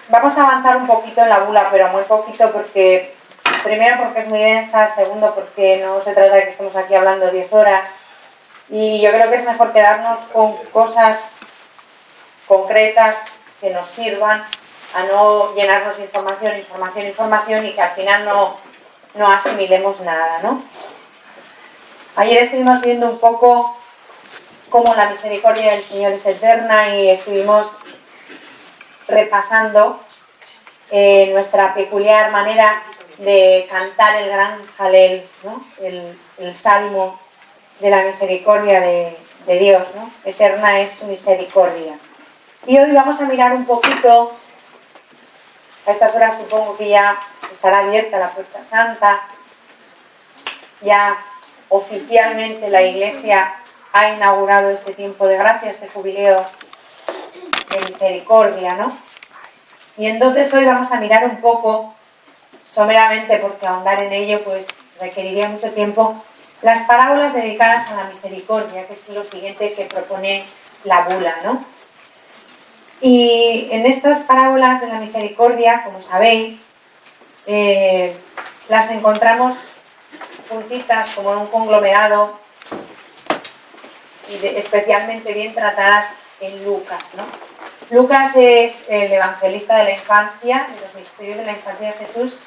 Vamos a avanzar un poquito en la bula, pero muy poquito porque, primero porque es muy densa, segundo porque no se trata de que estemos aquí hablando 10 horas y yo creo que es mejor quedarnos con cosas concretas que nos sirvan a no llenarnos de información y que al final no asimilemos nada, ¿no? Ayer estuvimos viendo un poco cómo la misericordia del Señor es eterna y estuvimos repasando nuestra peculiar manera de cantar el gran Jalel, ¿no? el salmo de la misericordia de Dios, ¿no? Eterna es su misericordia. Y hoy vamos a mirar un poquito, a estas horas supongo que ya estará abierta la Puerta Santa, ya oficialmente la Iglesia ha inaugurado este tiempo de gracia, este jubileo de misericordia, ¿no? Y entonces hoy vamos a mirar un poco, someramente, porque ahondar en ello pues requeriría mucho tiempo, las parábolas dedicadas a la misericordia, que es lo siguiente que propone la bula, ¿no? Y en estas parábolas de la misericordia, como sabéis, las encontramos juntitas como en un conglomerado y especialmente bien tratadas en Lucas, ¿no? Lucas es el evangelista de la infancia, de los misterios de la infancia de Jesús,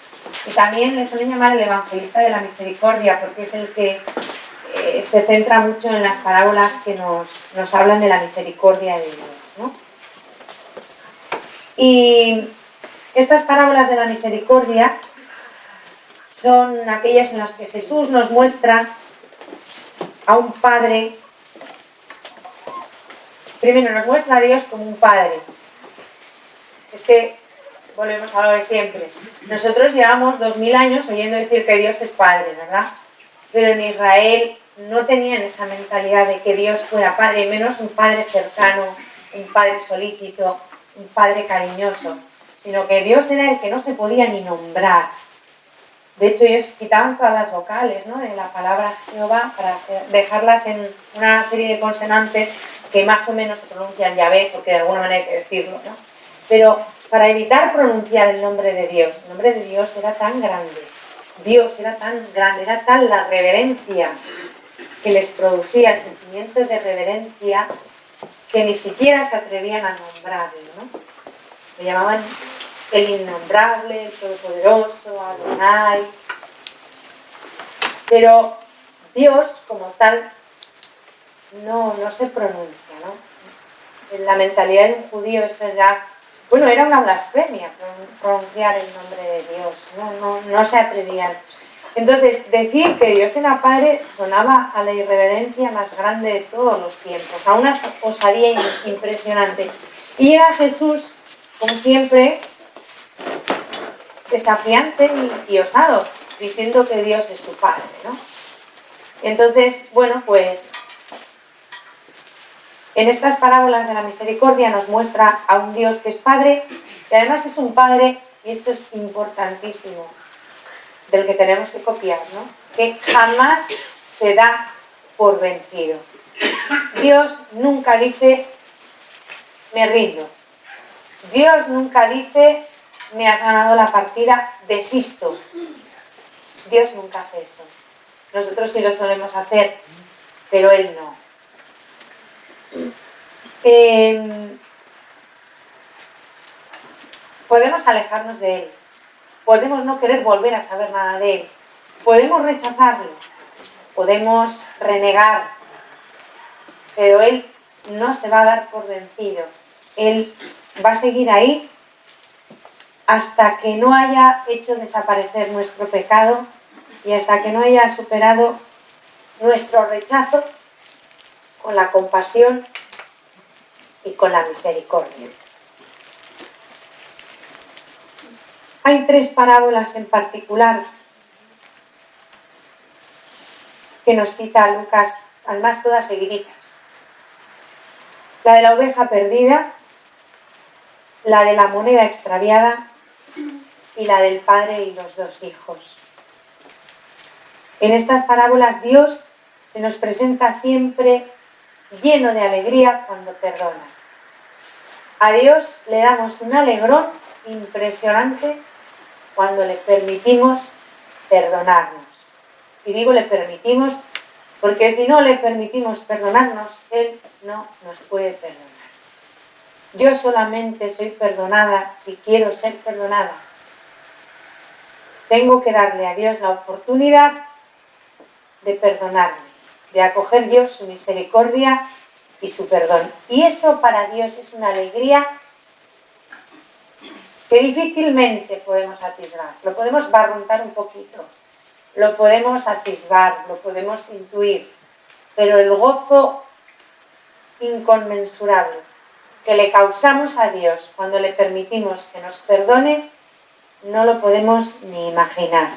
y también le suelen llamar el evangelista de la misericordia, porque es el que se centra mucho en las parábolas que nos hablan de la misericordia de Dios, ¿no? Y estas parábolas de la misericordia son aquellas en las que Jesús nos muestra a un padre. Primero nos muestra a Dios como un padre. Es que volvemos a lo de siempre. Nosotros llevamos 2000 años oyendo decir que Dios es padre, ¿verdad? Pero en Israel no tenían esa mentalidad de que Dios fuera padre, menos un padre cercano, un padre solícito, un padre cariñoso, sino que Dios era el que no se podía ni nombrar. De hecho, ellos quitaban todas las vocales, ¿no?, de la palabra Jehová para dejarlas en una serie de consonantes que más o menos se pronuncian Yahvé, porque de alguna manera hay que decirlo, ¿no? Pero para evitar pronunciar el nombre de Dios, el nombre de Dios era tan grande, Dios era tan grande, era tal la reverencia que les producía, el sentimiento de reverencia, que ni siquiera se atrevían a nombrarlo, ¿no? Le llamaban el innombrable, el todopoderoso, Adonai. Pero Dios, como tal, no se pronuncia, ¿no? En la mentalidad de un judío eso ya, bueno, era una blasfemia pronunciar el nombre de Dios, no se atrevían. Entonces, decir que Dios era Padre sonaba a la irreverencia más grande de todos los tiempos, a una osadía impresionante. Y llega Jesús, como siempre, desafiante y osado, diciendo que Dios es su Padre, ¿no? Entonces, bueno, pues en estas parábolas de la misericordia nos muestra a un Dios que es Padre, y además es un Padre, y esto es importantísimo, del que tenemos que copiar, ¿no?, que jamás se da por vencido. Dios nunca dice, me rindo. Dios nunca dice, me has ganado la partida, desisto. Dios nunca hace eso. Nosotros sí lo solemos hacer, pero Él no. Podemos alejarnos de Él, podemos no querer volver a saber nada de Él, podemos rechazarlo, podemos renegar, pero Él no se va a dar por vencido. Él va a seguir ahí hasta que no haya hecho desaparecer nuestro pecado y hasta que no haya superado nuestro rechazo con la compasión y con la misericordia. Hay 3 parábolas en particular que nos cita Lucas, además todas seguiditas. La de la oveja perdida, la de la moneda extraviada y la del padre y los 2 hijos. En estas parábolas Dios se nos presenta siempre lleno de alegría cuando perdona. A Dios le damos un alegrón impresionante cuando le permitimos perdonarnos. Y digo le permitimos porque si no le permitimos perdonarnos, Él no nos puede perdonar. Yo solamente soy perdonada si quiero ser perdonada. Tengo que darle a Dios la oportunidad de perdonarme, de acoger Dios su misericordia y su perdón. Y eso para Dios es una alegría que difícilmente podemos atisbar. Lo podemos barruntar un poquito, lo podemos atisbar, lo podemos intuir, pero el gozo inconmensurable que le causamos a Dios cuando le permitimos que nos perdone, no lo podemos ni imaginar.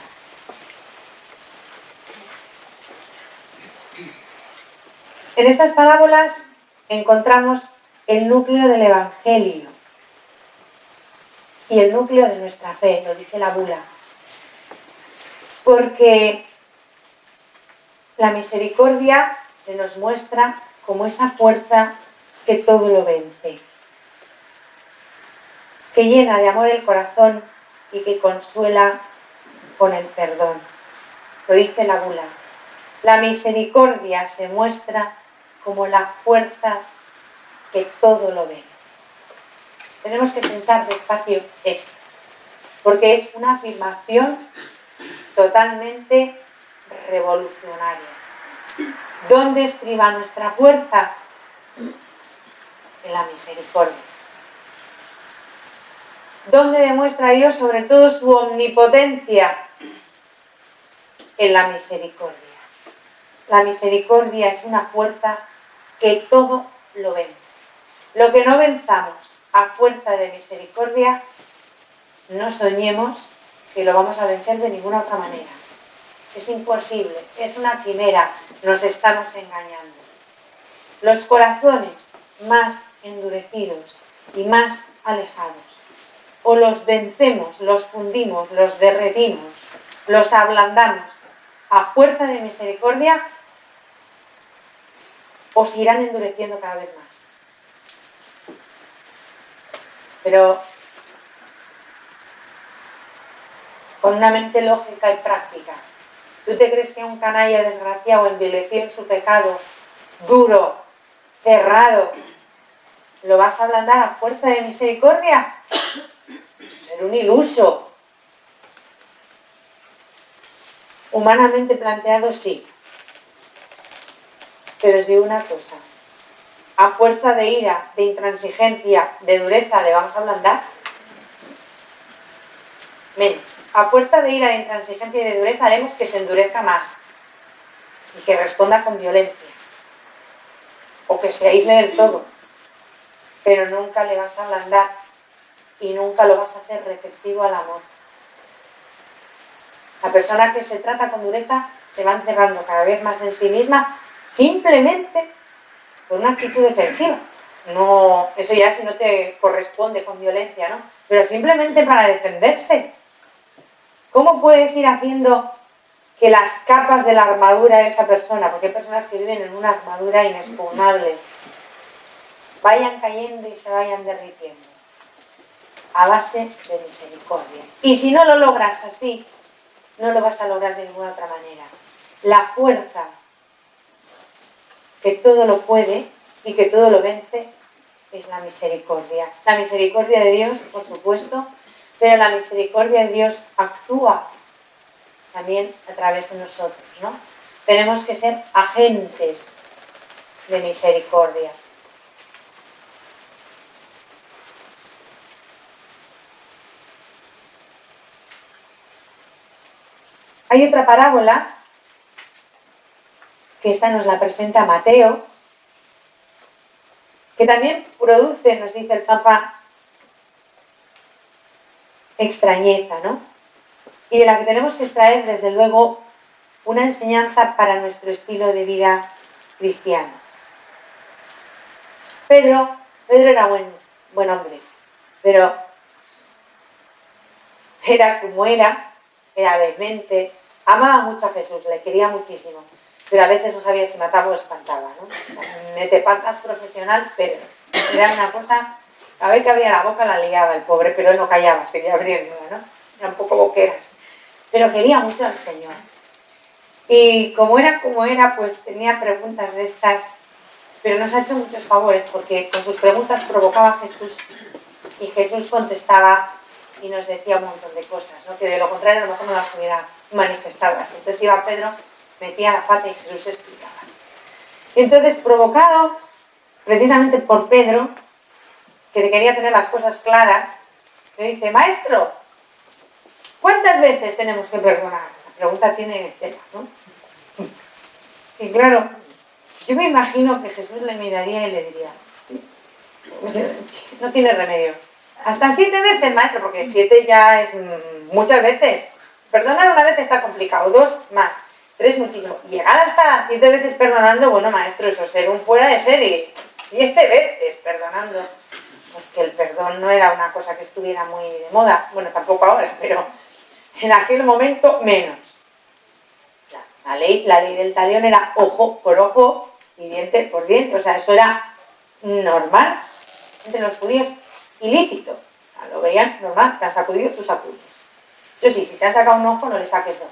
En estas parábolas encontramos el núcleo del Evangelio y el núcleo de nuestra fe, lo dice la bula. Porque la misericordia se nos muestra como esa fuerza que todo lo vence, que llena de amor el corazón y que consuela con el perdón. Lo dice la bula. La misericordia se muestra como la fuerza que todo lo vence. Tenemos que pensar despacio esto, porque es una afirmación totalmente revolucionaria. ¿Dónde estriba nuestra fuerza? En la misericordia. ¿Dónde demuestra Dios sobre todo su omnipotencia? En la misericordia. La misericordia es una fuerza que todo lo vence. Lo que no venzamos a fuerza de misericordia, no soñemos que lo vamos a vencer de ninguna otra manera. Es imposible, es una quimera, nos estamos engañando. Los corazones más endurecidos y más alejados, o los vencemos, los fundimos, los derretimos, los ablandamos a fuerza de misericordia, o se irán endureciendo cada vez más. Pero con una mente lógica y práctica. ¿Tú te crees que un canalla desgraciado envileció en su pecado, duro, cerrado, lo vas a ablandar a fuerza de misericordia? Ser un iluso. Humanamente planteado, sí. Pero os digo una cosa. A fuerza de ira, de intransigencia, de dureza, ¿le vamos a ablandar? Menos. A fuerza de ira, de intransigencia y de dureza haremos que se endurezca más y que responda con violencia o que se aísle del todo, pero nunca le vas a ablandar y nunca lo vas a hacer receptivo al amor. La persona que se trata con dureza se va encerrando cada vez más en sí misma simplemente por una actitud defensiva. No, eso ya si no te corresponde con violencia, ¿no? Pero simplemente para defenderse. ¿Cómo puedes ir haciendo que las capas de la armadura de esa persona, porque hay personas que viven en una armadura inexpugnable, vayan cayendo y se vayan derritiendo? A base de misericordia. Y si no lo logras así, no lo vas a lograr de ninguna otra manera. La fuerza que todo lo puede y que todo lo vence es la misericordia. La misericordia de Dios, por supuesto, pero la misericordia de Dios actúa también a través de nosotros, ¿no? Tenemos que ser agentes de misericordia. Hay otra parábola, que esta nos la presenta Mateo, que también produce, nos dice el Papa, extrañeza, ¿no? Y de la que tenemos que extraer, desde luego, una enseñanza para nuestro estilo de vida cristiano. Pedro era buen hombre, pero era como era vehemente, amaba mucho a Jesús, le quería muchísimo, pero a veces no sabía si mataba o espantaba, ¿no? O sea, mete patas profesional, pero era una cosa Cada vez que abría la boca la liaba el pobre, pero él no callaba, seguía abriéndola, ¿no? Era un poco boqueras. Pero quería mucho al Señor. Y como era, pues tenía preguntas de estas, pero nos ha hecho muchos favores porque con sus preguntas provocaba a Jesús y Jesús contestaba y nos decía un montón de cosas, ¿no? Que de lo contrario a lo mejor no las hubiera manifestado así. Entonces iba Pedro, metía la pata y Jesús explicaba. Entonces, provocado precisamente por Pedro, que quería tener las cosas claras, le dice: maestro, ¿cuántas veces tenemos que perdonar? La pregunta tiene tela, ¿no? Y claro, yo me imagino que Jesús le miraría y le diría: no tiene remedio. Hasta 7 veces, maestro, porque 7 ya es muchas veces. Perdonar una vez está complicado, 2 más, 3 muchísimo. Llegar hasta 7 veces perdonando, bueno, maestro, eso es ser un fuera de serie. 7 veces perdonando. Porque el perdón no era una cosa que estuviera muy de moda. Bueno, tampoco ahora, pero en aquel momento menos. La ley del talión era ojo por ojo y diente por diente. O sea, eso era normal entre los judíos, ilícito. O sea, lo veían normal. Te han sacudido, tú sacudes. Yo sí, si te han sacado un ojo, no le saques 2.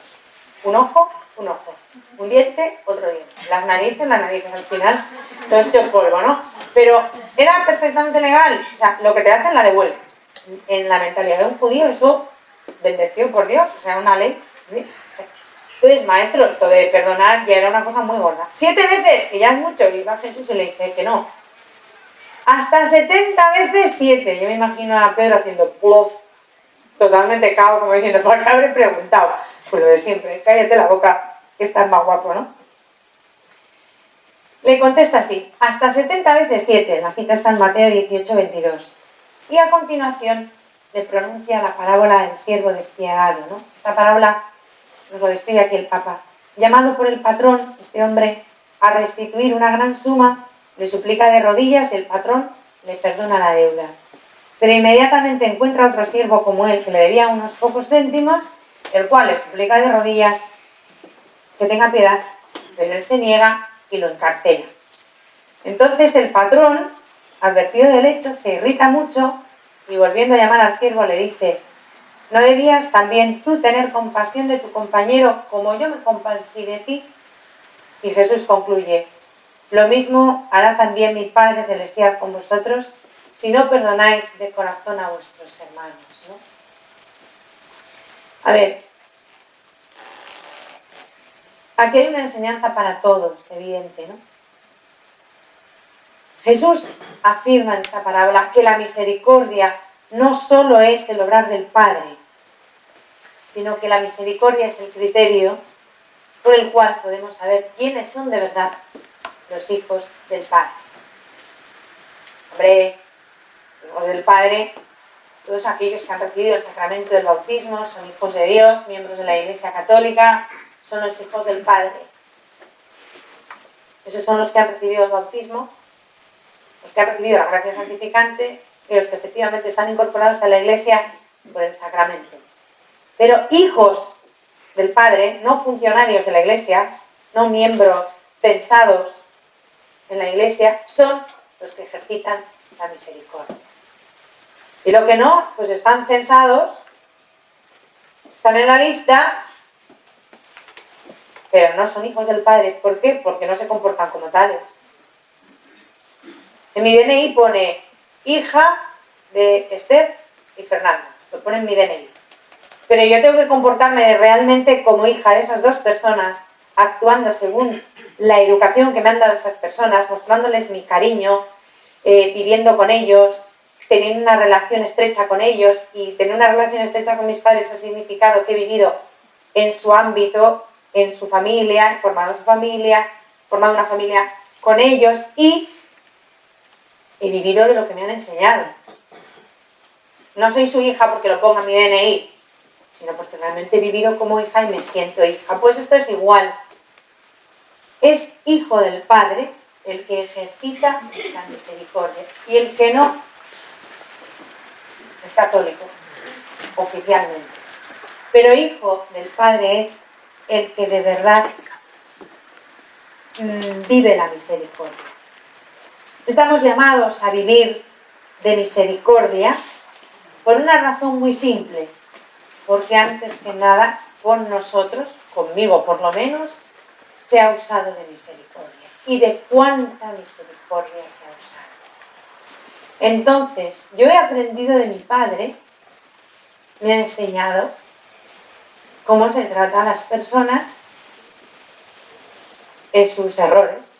Un ojo, un ojo. Un diente, otro diente. Las narices. Al final, todo esto es polvo, ¿no? Pero era perfectamente legal. O sea, lo que te hacen la devuelves. En la mentalidad de un judío, eso, bendecido por Dios, o sea, una ley. Entonces, maestro, esto de perdonar ya era una cosa muy gorda. 7 veces, que ya es mucho. Y va Jesús y le dice que no. Hasta 70 veces 7. Yo me imagino a Pedro haciendo plof, totalmente cao, como diciendo: ¿por qué habré preguntado? Pues lo de siempre, cállate la boca, que estás más guapo, ¿no? Le contesta así: hasta 70 veces 7. La cita está en Mateo 18, 22. Y a continuación le pronuncia la parábola del siervo despiadado, ¿no? Esta parábola nos lo describe aquí el Papa. Llamado por el patrón, este hombre, a restituir una gran suma, le suplica de rodillas y el patrón le perdona la deuda. Pero inmediatamente encuentra otro siervo como él que le debía unos pocos céntimos, el cual le suplica de rodillas que tenga piedad, pero él se niega y lo encarcela. Entonces el patrón, advertido del hecho, se irrita mucho y volviendo a llamar al siervo le dice: ¿no debías también tú tener compasión de tu compañero como yo me compadecí de ti? Y Jesús concluye: lo mismo hará también mi Padre Celestial con vosotros si no perdonáis de corazón a vuestros hermanos, ¿no? A ver, aquí hay una enseñanza para todos, evidente, ¿no? Jesús afirma en esta parábola que la misericordia no solo es el obrar del Padre, sino que la misericordia es el criterio por el cual podemos saber quiénes son de verdad los hijos del Padre. Hombre, los hijos del Padre, todos aquellos que han recibido el sacramento del bautismo, son hijos de Dios, miembros de la Iglesia Católica, son los hijos del Padre. Esos son los que han recibido el bautismo, los que han recibido la gracia santificante y los que efectivamente están incorporados a la Iglesia por el sacramento. Pero hijos del Padre, no funcionarios de la Iglesia, no miembros censados en la Iglesia, son los que ejercitan la misericordia. Y lo que no, pues están censados, están en la lista, pero no son hijos del Padre. ¿Por qué? Porque no se comportan como tales. En mi DNI pone hija de Esther y Fernanda, lo pone en mi DNI. Pero yo tengo que comportarme realmente como hija de esas 2 personas, actuando según la educación que me han dado esas personas, mostrándoles mi cariño, viviendo con ellos, teniendo una relación estrecha con ellos. Y tener una relación estrecha con mis padres ha significado que he vivido en su ámbito, en su familia, he formado una familia con ellos y he vivido de lo que me han enseñado. No soy su hija porque lo ponga en mi DNI, sino porque realmente he vivido como hija y me siento hija. Pues esto es igual. Es hijo del Padre el que ejercita la misericordia. Y el que no es católico, oficialmente. Pero hijo del Padre es el que de verdad vive la misericordia. Estamos llamados a vivir de misericordia por una razón muy simple, porque antes que nada con nosotros, conmigo por lo menos, se ha usado de misericordia. ¿Y de cuánta misericordia se ha usado? Entonces, yo he aprendido de mi padre, me ha enseñado cómo se trata a las personas en sus errores,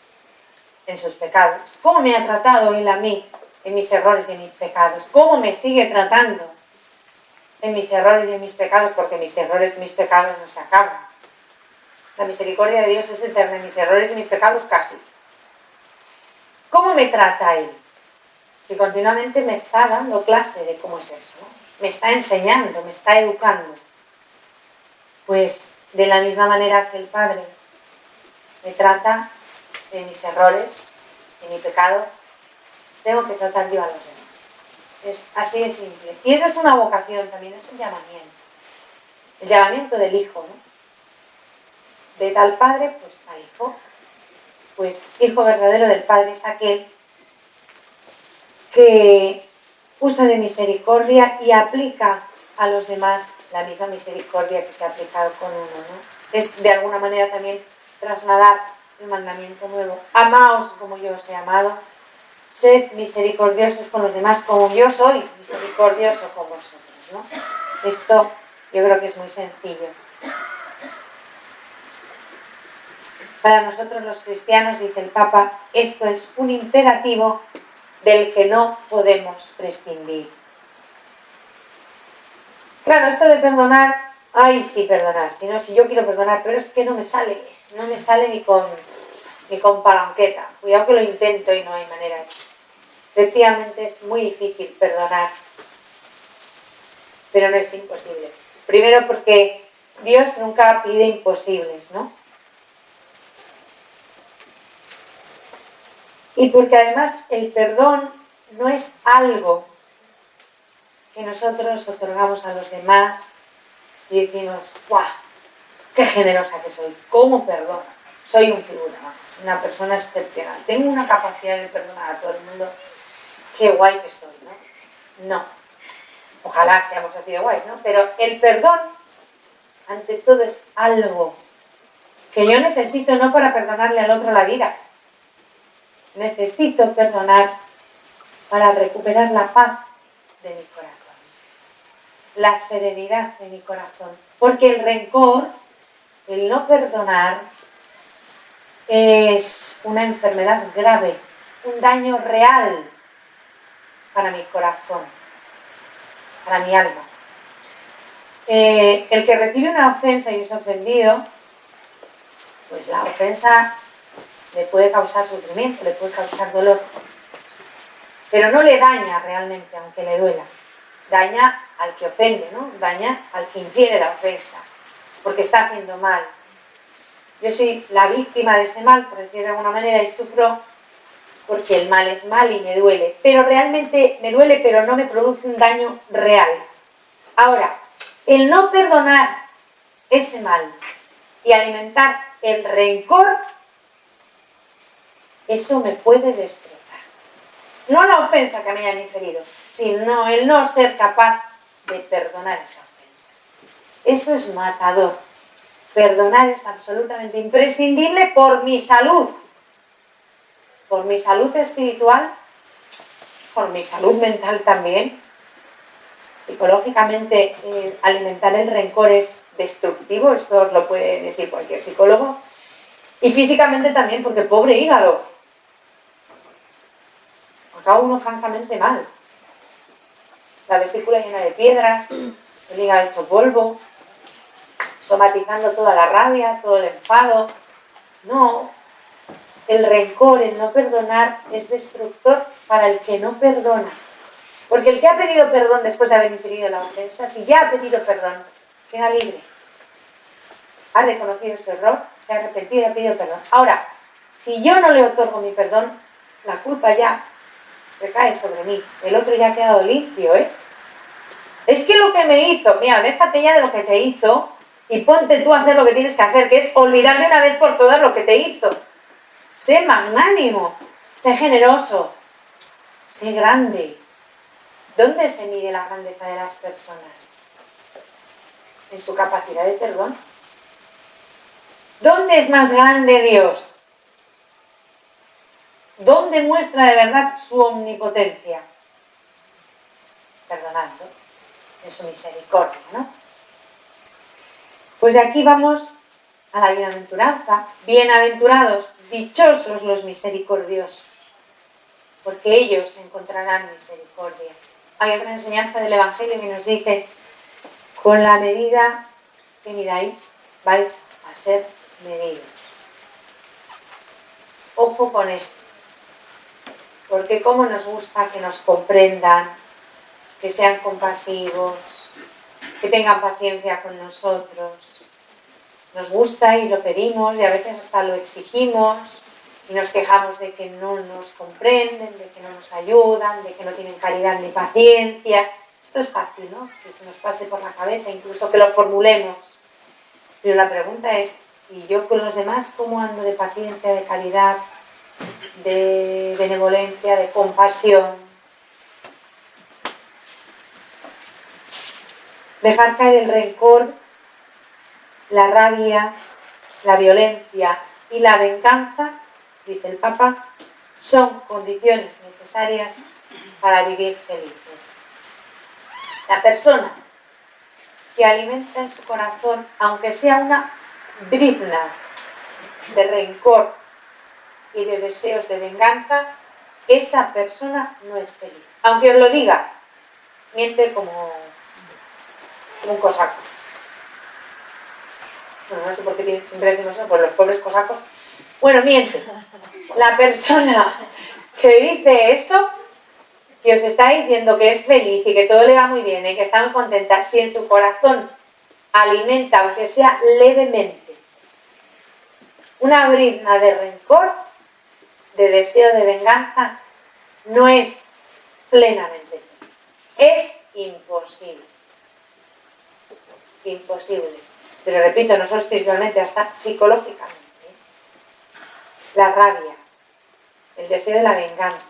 en sus pecados. Cómo me ha tratado él a mí en mis errores y en mis pecados. Cómo me sigue tratando en mis errores y en mis pecados, porque mis errores y mis pecados no se acaban. La misericordia de Dios es eterna, mis errores y mis pecados casi. ¿Cómo me trata él? Si continuamente me está dando clase de cómo es eso, ¿no? Me está enseñando, me está educando. Pues de la misma manera que el Padre me trata de mis errores, de mi pecado, tengo que tratar yo a los demás. Es así de simple. Y esa es una vocación también, es un llamamiento. El llamamiento del Hijo, ¿no? De tal Padre, pues tal Hijo. Pues Hijo verdadero del Padre es aquel que usa de misericordia y aplica a los demás la misma misericordia que se ha aplicado con uno, ¿no? Es de alguna manera también trasladar el mandamiento nuevo. Amaos como yo os he amado, sed misericordiosos con los demás como yo soy misericordioso con vosotros, ¿no? Esto yo creo que es muy sencillo. Para nosotros los cristianos, dice el Papa, esto es un imperativo del que no podemos prescindir. Claro, esto de perdonar, ay, sí, perdonar, si yo quiero perdonar, pero es que no me sale ni con palanqueta. Cuidado que lo intento y no hay maneras. Efectivamente es muy difícil perdonar, pero no es imposible. Primero porque Dios nunca pide imposibles, ¿no? Y porque además el perdón no es algo que nosotros otorgamos a los demás y decimos, ¡guau! ¡Qué generosa que soy! ¿Cómo perdono? Soy un figura, una persona excepcional. Tengo una capacidad de perdonar a todo el mundo. ¡Qué guay que soy!, ¿no? No. Ojalá seamos así de guays, ¿no? Pero el perdón, ante todo, es algo que yo necesito no para perdonarle al otro la vida. Necesito perdonar para recuperar la paz de mi corazón, la serenidad de mi corazón. Porque el rencor, el no perdonar, es una enfermedad grave, un daño real para mi corazón, para mi alma. El que recibe una ofensa y es ofendido, pues la ofensa le puede causar sufrimiento, le puede causar dolor, pero no le daña realmente, aunque le duela. Daña al que ofende, ¿no? Daña al que infiere la ofensa, porque está haciendo mal. Yo soy la víctima de ese mal, por decir de alguna manera, y sufro porque el mal es mal y me duele. Pero realmente me duele, pero no me produce un daño real. Ahora, el no perdonar ese mal y alimentar el rencor, eso me puede destrozar. No la ofensa que me hayan inferido, sino el no ser capaz de perdonar esa ofensa. Eso es matador. Perdonar es absolutamente imprescindible por mi salud espiritual, por mi salud mental también. Psicológicamente, alimentar el rencor es destructivo, esto os lo puede decir cualquier psicólogo. Y físicamente también, porque pobre hígado. Acaba uno francamente mal. La vesícula llena de piedras, el hígado hecho polvo, somatizando toda la rabia, todo el enfado. No, el rencor, el no perdonar es destructor para el que no perdona. Porque el que ha pedido perdón después de haber inferido la ofensa, si ya ha pedido perdón, queda libre. Ha reconocido su error, se ha arrepentido y ha pedido perdón. Ahora, si yo no le otorgo mi perdón, la culpa ya recae sobre mí. El otro ya ha quedado limpio, ¿eh? Es que lo que me hizo, mira, déjate ya de lo que te hizo y ponte tú a hacer lo que tienes que hacer, que es olvidar de una vez por todas lo que te hizo. Sé magnánimo, sé generoso, sé grande, ¿Dónde se mide la grandeza de las personas? En su capacidad de perdón. ¿Dónde es más grande Dios? ¿Dónde muestra de verdad su omnipotencia? Perdonando, en su misericordia, ¿no? Pues de aquí vamos a la bienaventuranza. Bienaventurados, dichosos los misericordiosos, porque ellos encontrarán misericordia. Hay otra enseñanza del Evangelio que nos dice: con la medida que miráis, vais a ser medidos. Ojo con esto, porque cómo nos gusta que nos comprendan, que sean compasivos, que tengan paciencia con nosotros. Nos gusta y lo pedimos y a veces hasta lo exigimos y nos quejamos de que no nos comprenden, de que no nos ayudan, de que no tienen caridad ni paciencia. Esto es fácil, ¿no? Que se nos pase por la cabeza, incluso que lo formulemos. Pero la pregunta es: ¿y yo con los demás cómo ando de paciencia, de caridad, de benevolencia, de compasión? Dejar caer el rencor, la rabia, la violencia y la venganza, dice el Papa, son condiciones necesarias para vivir felices. La persona que alimenta en su corazón, aunque sea una brizna de rencor y de deseos de venganza, esa persona no es feliz. Aunque os lo diga, miente como un cosaco. Bueno, no sé por qué siempre decimos eso, por los pobres cosacos. Bueno, miente. La persona que dice eso, que os está diciendo que es feliz y que todo le va muy bien y que está muy contenta, si en su corazón alimenta, aunque sea levemente, una brizna de rencor, de deseo de venganza, no es plenamente feliz. Es imposible. Imposible. Pero repito, no solo espiritualmente, hasta psicológicamente. La rabia, el deseo de la venganza,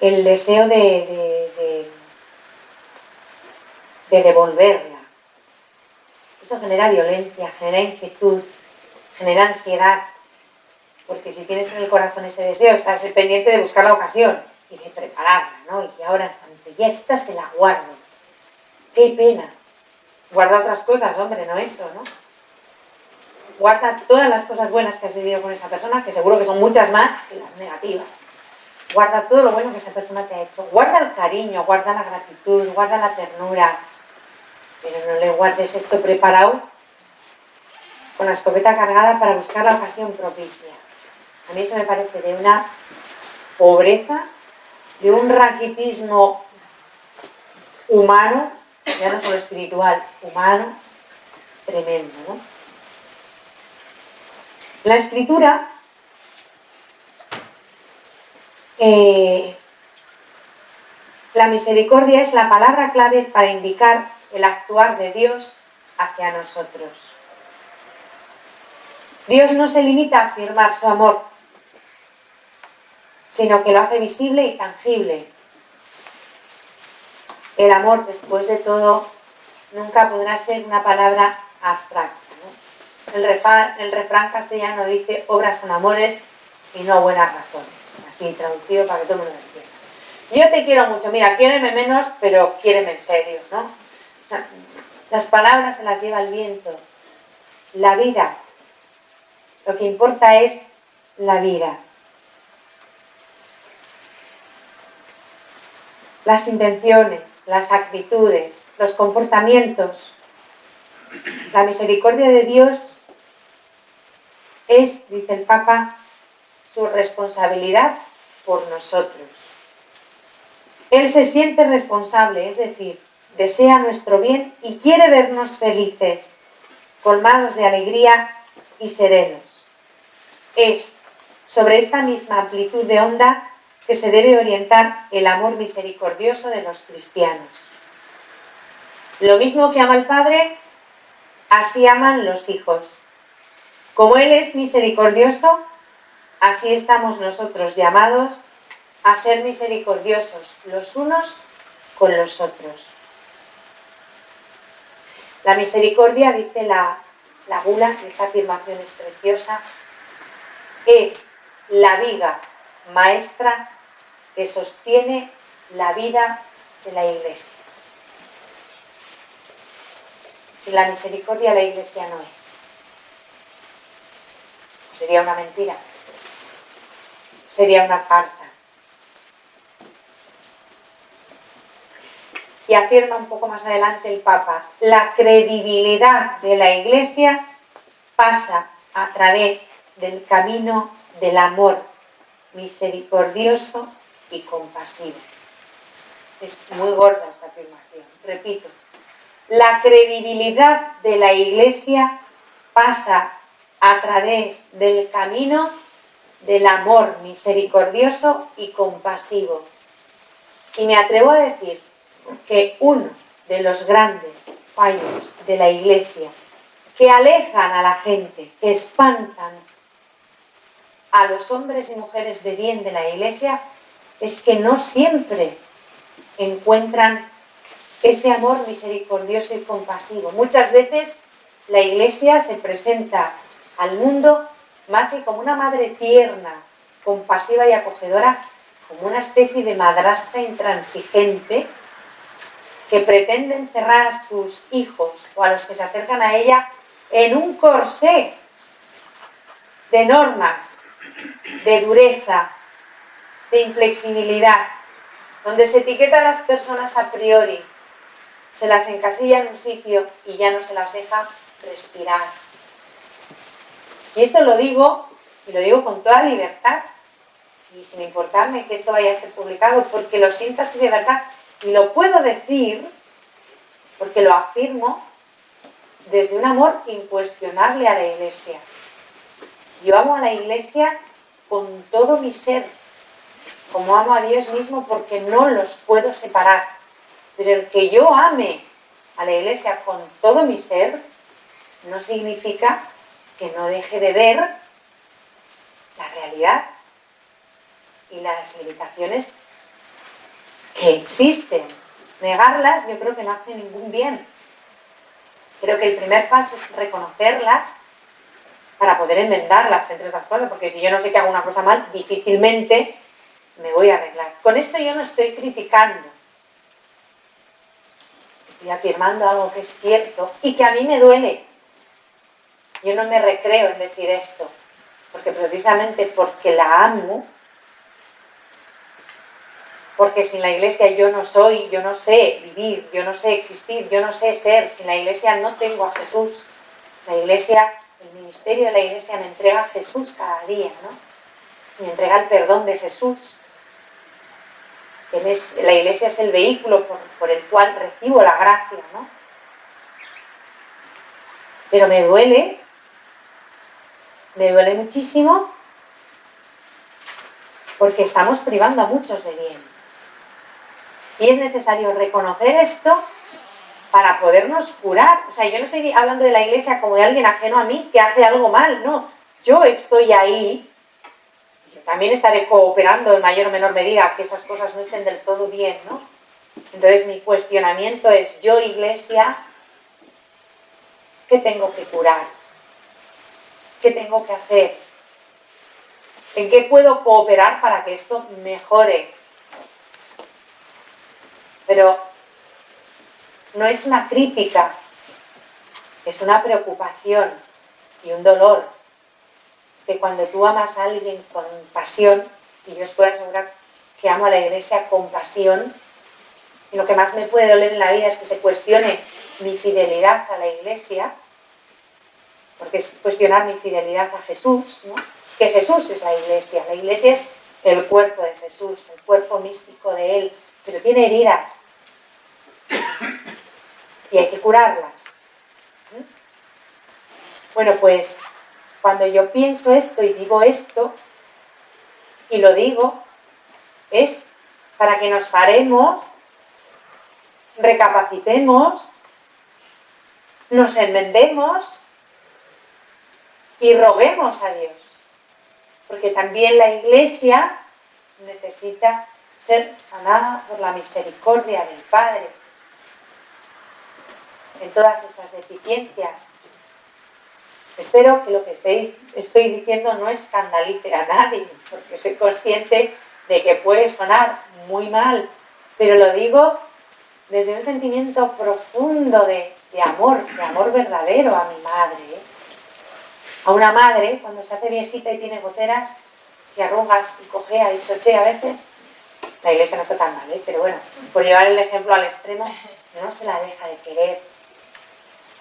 el deseo de devolverla. Eso genera violencia, genera inquietud, genera ansiedad. Porque si tienes en el corazón ese deseo, estás pendiente de buscar la ocasión y de prepararla, ¿no? Y ahora, ante ya esta se la guardo. ¡Qué pena! Guarda otras cosas, hombre, no eso, ¿no? Guarda todas las cosas buenas que has vivido con esa persona, que seguro que son muchas más que las negativas. Guarda todo lo bueno que esa persona te ha hecho. Guarda el cariño, guarda la gratitud, guarda la ternura. Pero no le guardes esto preparado con la escopeta cargada para buscar la ocasión propicia. A mí eso me parece de una pobreza, de un raquitismo humano, ya no solo espiritual, humano, tremendo, ¿no? La Escritura la misericordia es la palabra clave para indicar el actuar de Dios hacia nosotros. Dios no se limita a afirmar su amor, sino que lo hace visible y tangible. El amor, después de todo, nunca podrá ser una palabra abstracta, ¿no? El refrán castellano dice: obras son amores y no buenas razones. Así traducido para que todo el mundo lo entienda. Yo te quiero mucho, mira, quiéreme menos, pero quiéreme en serio, ¿no? Las palabras se las lleva el viento. La vida, lo que importa es la vida. Las intenciones, las actitudes, los comportamientos. La misericordia de Dios es, dice el Papa, su responsabilidad por nosotros. Él se siente responsable, es decir, desea nuestro bien y quiere vernos felices, colmados de alegría y serenos. Es sobre esta misma amplitud de onda que se debe orientar el amor misericordioso de los cristianos. Lo mismo que ama el Padre, así aman los hijos. Como Él es misericordioso, así estamos nosotros llamados a ser misericordiosos los unos con los otros. La misericordia, dice la bula, que esta afirmación es preciosa, es la viga maestra que sostiene la vida de la Iglesia. Sin la misericordia la Iglesia no es. Sería una mentira. Sería una farsa. Y afirma un poco más adelante el Papa, la credibilidad de la Iglesia pasa a través del camino del amor misericordioso y compasivo. Es muy gorda esta afirmación. Repito, la credibilidad de la Iglesia pasa a través del camino del amor misericordioso y compasivo. Y me atrevo a decir que uno de los grandes fallos de la Iglesia que alejan a la gente, que espantan a los hombres y mujeres de bien de la Iglesia, es que no siempre encuentran ese amor misericordioso y compasivo. Muchas veces la Iglesia se presenta al mundo más que como una madre tierna, compasiva y acogedora, como una especie de madrastra intransigente que pretende encerrar a sus hijos o a los que se acercan a ella en un corsé de normas, de dureza, de inflexibilidad, donde se etiqueta a las personas a priori, se las encasilla en un sitio y ya no se las deja respirar. Y esto lo digo, y lo digo con toda libertad, y sin importarme que esto vaya a ser publicado, porque lo siento así de verdad, y lo puedo decir, porque lo afirmo, desde un amor incuestionable a la Iglesia. Yo amo a la Iglesia con todo mi ser, como amo a Dios mismo, porque no los puedo separar. Pero el que yo ame a la Iglesia con todo mi ser, no significa que no deje de ver la realidad y las limitaciones que existen. Negarlas yo creo que no hace ningún bien. Creo que el primer paso es reconocerlas para poder enmendarlas, entre otras cosas, porque si yo no sé que hago una cosa mal, difícilmente me voy a arreglar. Con esto yo no estoy criticando. Estoy afirmando algo que es cierto y que a mí me duele. Yo no me recreo en decir esto, porque precisamente porque la amo, porque sin la Iglesia yo no soy, yo no sé vivir, yo no sé existir, yo no sé ser. Sin la Iglesia no tengo a Jesús. La Iglesia, el ministerio de la Iglesia me entrega a Jesús cada día, ¿no? Me entrega el perdón de Jesús. La Iglesia es el vehículo por el cual recibo la gracia, ¿no? Pero me duele muchísimo, porque estamos privando a muchos de bien. Y es necesario reconocer esto para podernos curar. O sea, yo no estoy hablando de la Iglesia como de alguien ajeno a mí que hace algo mal, no. Yo estoy ahí, yo también estaré cooperando en mayor o menor medida a que esas cosas no estén del todo bien, ¿no? Entonces mi cuestionamiento es, yo, Iglesia, ¿qué tengo que curar? ¿Qué tengo que hacer? ¿En qué puedo cooperar para que esto mejore? Pero no es una crítica, es una preocupación y un dolor. Que cuando tú amas a alguien con pasión, y yo os puedo asegurar que amo a la Iglesia con pasión, y lo que más me puede doler en la vida es que se cuestione mi fidelidad a la Iglesia, porque es cuestionar mi fidelidad a Jesús, ¿no? Que Jesús es la Iglesia es el cuerpo de Jesús, el cuerpo místico de Él, pero tiene heridas y hay que curarlas. Bueno, pues cuando yo pienso esto y digo esto, y lo digo, es para que nos paremos, recapacitemos, nos enmendemos y roguemos a Dios. Porque también la Iglesia necesita ser sanada por la misericordia del Padre en todas esas deficiencias. Espero que lo que estoy diciendo no escandalice a nadie, porque soy consciente de que puede sonar muy mal, pero lo digo desde un sentimiento profundo de amor verdadero a mi madre. A una madre, cuando se hace viejita y tiene goteras, y arrugas y cojea y chochea a veces, la iglesia no está tan mal, pero bueno, por llevar el ejemplo al extremo, no se la deja de querer.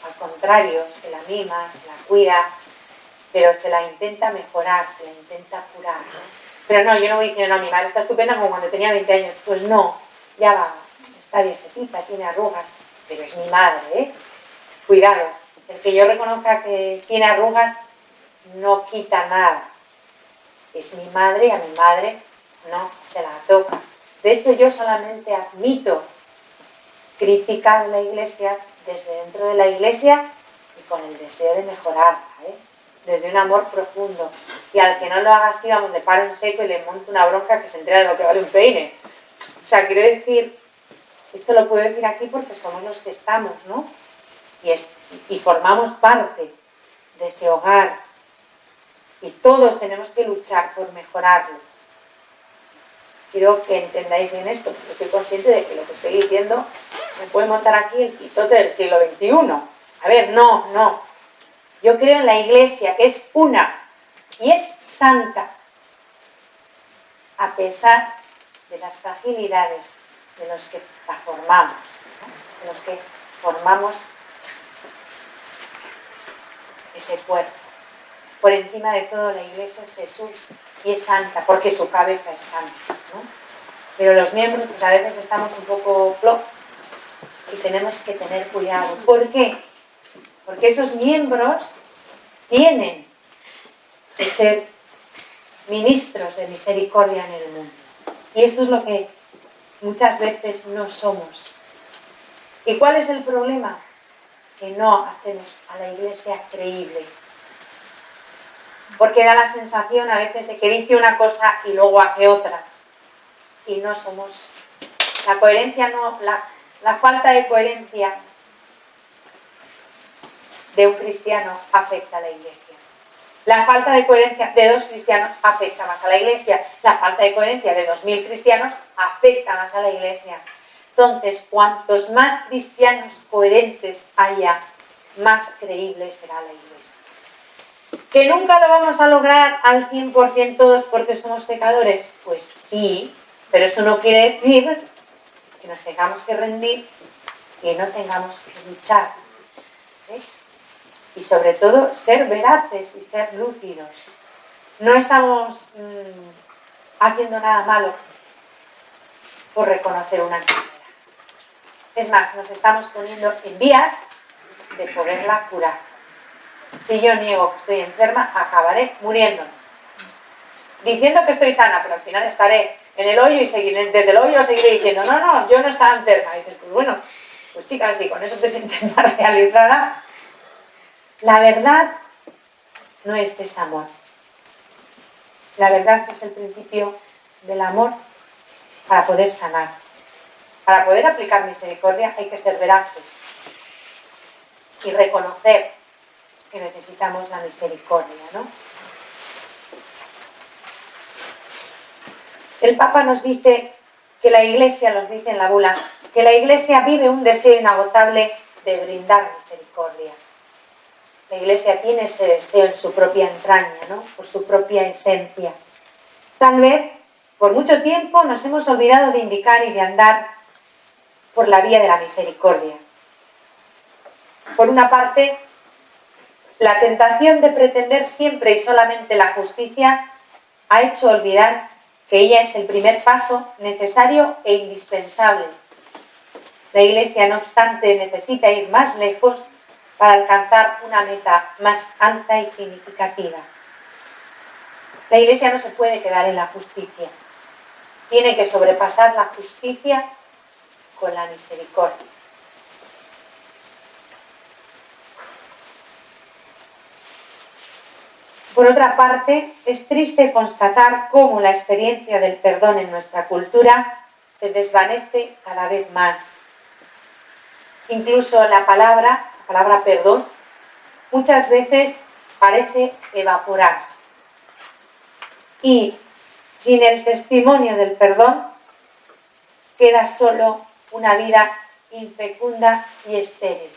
Al contrario, se la mima, se la cuida, pero se la intenta mejorar, se la intenta curar, ¿no? Pero no, yo no voy diciendo, no, mi madre está estupenda como cuando tenía 20 años. Pues no, ya va, está viejecita, tiene arrugas, pero es mi madre, ¿eh? Cuidado, el que yo reconozca que tiene arrugas no quita nada. Es mi madre y a mi madre no se la toca. De hecho, yo solamente admito criticar la iglesia desde dentro de la iglesia y con el deseo de mejorarla, desde un amor profundo. Y al que no lo haga así, vamos, le paro en seco y le monto una bronca que se entera de lo que vale un peine. O sea, quiero decir, esto lo puedo decir aquí porque somos los que estamos, ¿no? Y formamos parte de ese hogar. Y todos tenemos que luchar por mejorarlo. Quiero que entendáis bien esto, porque soy consciente de que lo que estoy diciendo me puede montar aquí el quitote del siglo XXI. A ver, no. Yo creo en la iglesia, que es una y es santa, a pesar de las fragilidades de los que la formamos, ¿no? De los que formamos ese cuerpo. Por encima de todo, la iglesia es Jesús y es santa, porque su cabeza es santa, ¿no? Pero los miembros, pues a veces estamos un poco flof y tenemos que tener cuidado. ¿Por qué? Porque esos miembros tienen que ser ministros de misericordia en el mundo. Y esto es lo que muchas veces no somos. ¿Y cuál es el problema? Que no hacemos a la iglesia creíble. Porque da la sensación a veces de que dice una cosa y luego hace otra. Y no somos... La coherencia no... La falta de coherencia de un cristiano afecta a la iglesia. La falta de coherencia de 2 cristianos afecta más a la iglesia. La falta de coherencia de 2000 cristianos afecta más a la iglesia. Entonces, cuantos más cristianos coherentes haya, más creíble será la iglesia. ¿Que nunca lo vamos a lograr al 100% todos porque somos pecadores? Pues sí, pero eso no quiere decir que nos tengamos que rendir y no tengamos que luchar. ¿Ves? Y sobre todo, ser veraces y ser lúcidos. No estamos haciendo nada malo por reconocer una enfermedad. Es más, nos estamos poniendo en vías de poderla curar. Si yo niego que estoy enferma, acabaré muriéndome. Diciendo que estoy sana, pero al final estaré en el hoyo y desde el hoyo seguiré diciendo, no, yo no estaba enferma. Y dices, pues bueno, pues chicas, si con eso te sientes más realizada, la verdad no es desamor. La verdad es el principio del amor para poder sanar. Para poder aplicar misericordia hay que ser veraces y reconocer que necesitamos la misericordia, ¿no? El Papa nos dice que la Iglesia, nos dice en la bula, que la Iglesia vive un deseo inagotable de brindar misericordia. La Iglesia tiene ese deseo en su propia entraña, ¿no? Por su propia esencia. Tal vez, por mucho tiempo, nos hemos olvidado de indicar y de andar por la vía de la misericordia. Por una parte, la tentación de pretender siempre y solamente la justicia ha hecho olvidar que ella es el primer paso necesario e indispensable. La Iglesia, no obstante, necesita ir más lejos para alcanzar una meta más alta y significativa. La Iglesia no se puede quedar en la justicia. Tiene que sobrepasar la justicia con la misericordia. Por otra parte, es triste constatar cómo la experiencia del perdón en nuestra cultura se desvanece cada vez más. Incluso la palabra perdón, muchas veces parece evaporarse. Y sin el testimonio del perdón, queda solo una vida infecunda y estéril.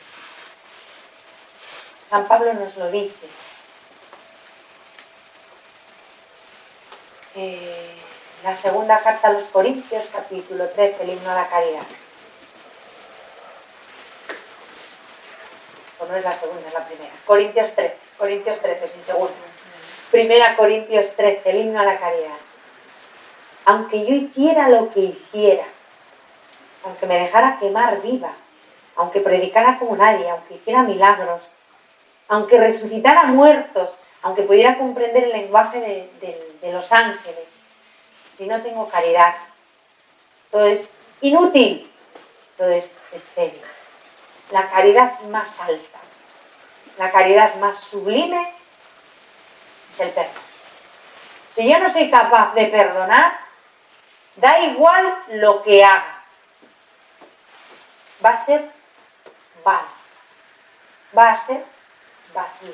San Pablo nos lo dice. La segunda carta a los Corintios, capítulo 13, el himno a la caridad. O no es la segunda, es la primera. Corintios 13, sin segunda. Primera Corintios 13, el himno a la caridad. Aunque yo hiciera lo que hiciera, aunque me dejara quemar viva, aunque predicara como nadie, aunque hiciera milagros, aunque resucitara muertos, aunque pudiera comprender el lenguaje de los ángeles, si no tengo caridad, todo es inútil, todo es estéril. La caridad más alta, la caridad más sublime es el perdón. Si yo no soy capaz de perdonar, da igual lo que haga, va a ser vano, va a ser vacía.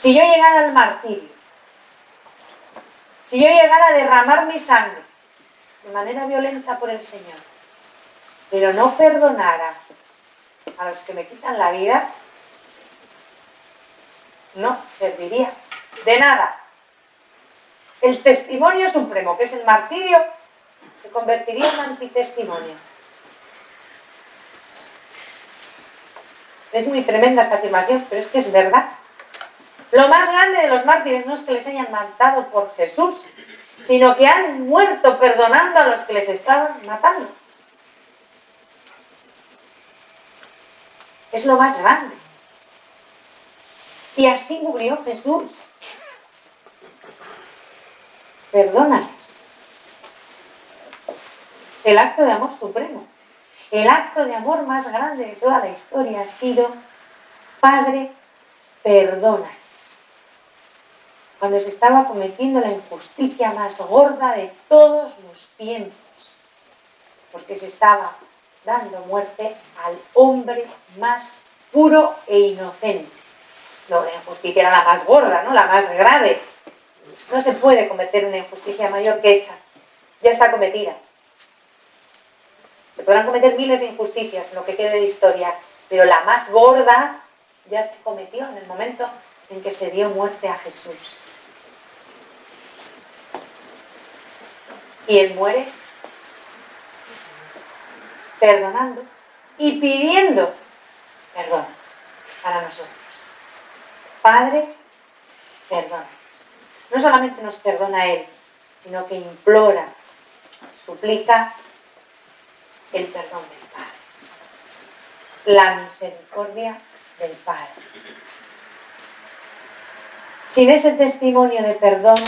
Si yo llegara al martirio, si yo llegara a derramar mi sangre de manera violenta por el Señor, pero no perdonara a los que me quitan la vida, no serviría de nada. El testimonio supremo, que es el martirio, se convertiría en antitestimonio. Es muy tremenda esta afirmación, pero es que es verdad. Lo más grande de los mártires no es que les hayan matado por Jesús, sino que han muerto perdonando a los que les estaban matando. Es lo más grande. Y así murió Jesús. Perdónales. El acto de amor supremo. El acto de amor más grande de toda la historia ha sido: Padre, perdónales. Cuando se estaba cometiendo la injusticia más gorda de todos los tiempos, porque se estaba dando muerte al hombre más puro e inocente. No, la injusticia era la más gorda, ¿no? La más grave. No se puede cometer una injusticia mayor que esa. Ya está cometida. Se podrán cometer miles de injusticias en lo que quede de historia, pero la más gorda ya se cometió en el momento en que se dio muerte a Jesús. Y Él muere perdonando y pidiendo perdón para nosotros. Padre, perdónanos. No solamente nos perdona Él, sino que implora, suplica el perdón del Padre, la misericordia del Padre. Sin ese testimonio de perdón,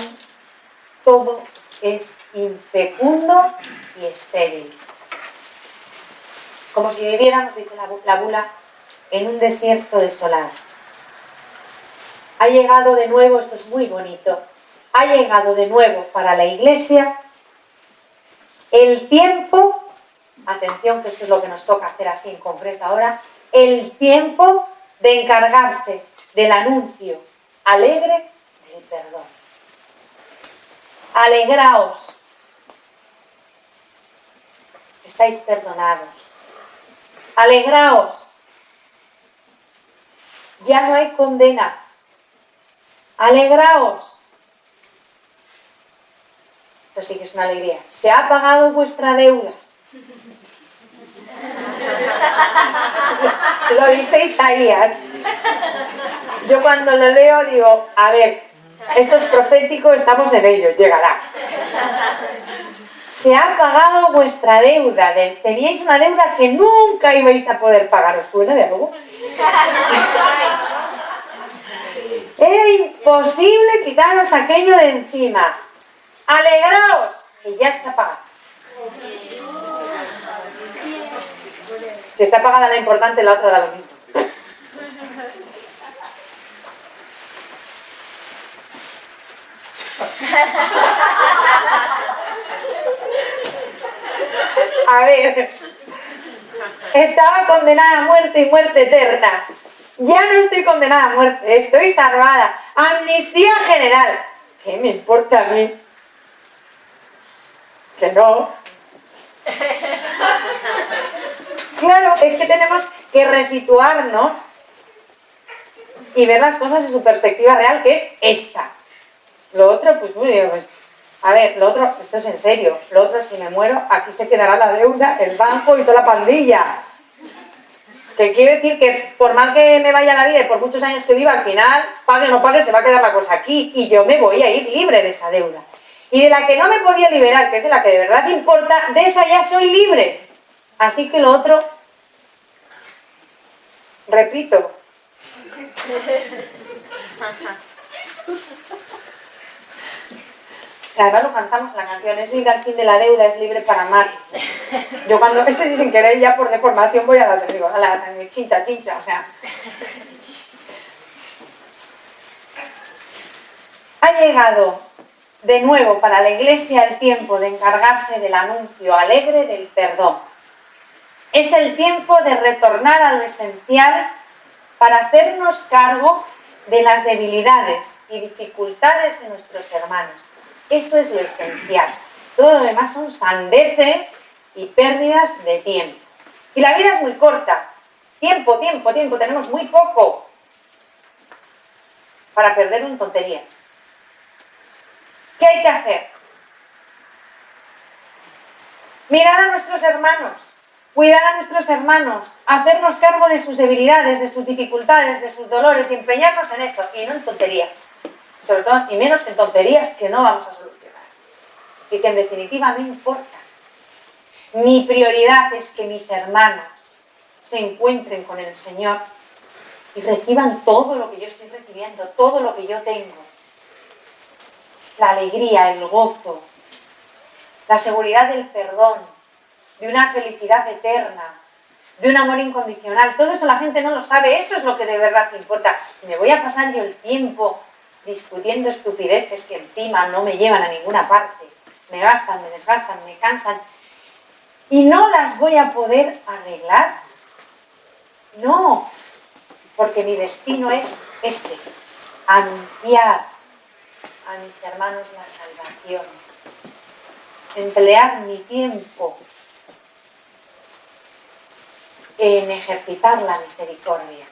todo es infecundo y estéril. Como si viviéramos, dice la bula, en un desierto desolado. Ha llegado de nuevo, esto es muy bonito, ha llegado de nuevo para la Iglesia el tiempo, atención que esto es lo que nos toca hacer así en concreto ahora, el tiempo de encargarse del anuncio alegre del perdón. Alegraos, estáis perdonados. Alegraos, ya no hay condena. Alegraos. Esto sí que es una alegría. Se ha pagado vuestra deuda. Lo dice Isaías. Yo cuando lo leo digo, a ver, esto es profético, estamos en ello, llegará. Se ha pagado vuestra deuda. Teníais una deuda que nunca ibais a poder pagar. ¿Os suena de algo? Era imposible quitaros aquello de encima. Alegraos, que ya está pagado. Si está pagada la importante, la otra da lo mismo. A ver, estaba condenada a muerte y muerte eterna. Ya no estoy condenada a muerte, estoy salvada. Amnistía general. ¿Qué me importa a mí? Que no. Claro, es que tenemos que resituarnos y ver las cosas en su perspectiva real, que es esta. Lo otro, pues, a ver, lo otro, esto es en serio, lo otro, si me muero, aquí se quedará la deuda, el banco y toda la pandilla. Que quiere decir que por mal que me vaya la vida y por muchos años que viva, al final, pague o no pague, se va a quedar la cosa aquí y yo me voy a ir libre de esa deuda. Y de la que no me podía liberar, que es de la que de verdad importa, de esa ya soy libre. Así que lo otro, repito. Además lo cantamos en la canción, es libre al fin de la deuda, es libre para amar. Yo cuando ese sin querer ya por deformación voy a la chincha, o sea. Ha llegado de nuevo para la Iglesia el tiempo de encargarse del anuncio alegre del perdón. Es el tiempo de retornar a lo esencial para hacernos cargo de las debilidades y dificultades de nuestros hermanos. Eso es lo esencial. Todo lo demás son sandeces y pérdidas de tiempo. Y la vida es muy corta. Tiempo. Tenemos muy poco para perder en tonterías. ¿Qué hay que hacer? Mirar a nuestros hermanos, cuidar a nuestros hermanos, hacernos cargo de sus debilidades, de sus dificultades, de sus dolores y empeñarnos en eso y no en tonterías. Sobre todo, y menos en tonterías que no vamos a solucionar. Y que en definitiva no importa. Mi prioridad es que mis hermanos se encuentren con el Señor y reciban todo lo que yo estoy recibiendo, todo lo que yo tengo. La alegría, el gozo, la seguridad del perdón, de una felicidad eterna, de un amor incondicional. Todo eso la gente no lo sabe, eso es lo que de verdad importa. Me voy a pasar yo el tiempo discutiendo estupideces que encima no me llevan a ninguna parte. Me gastan, me desgastan, me cansan. Y no las voy a poder arreglar. No, porque mi destino es este, anunciar a mis hermanos la salvación, emplear mi tiempo en ejercitar la misericordia.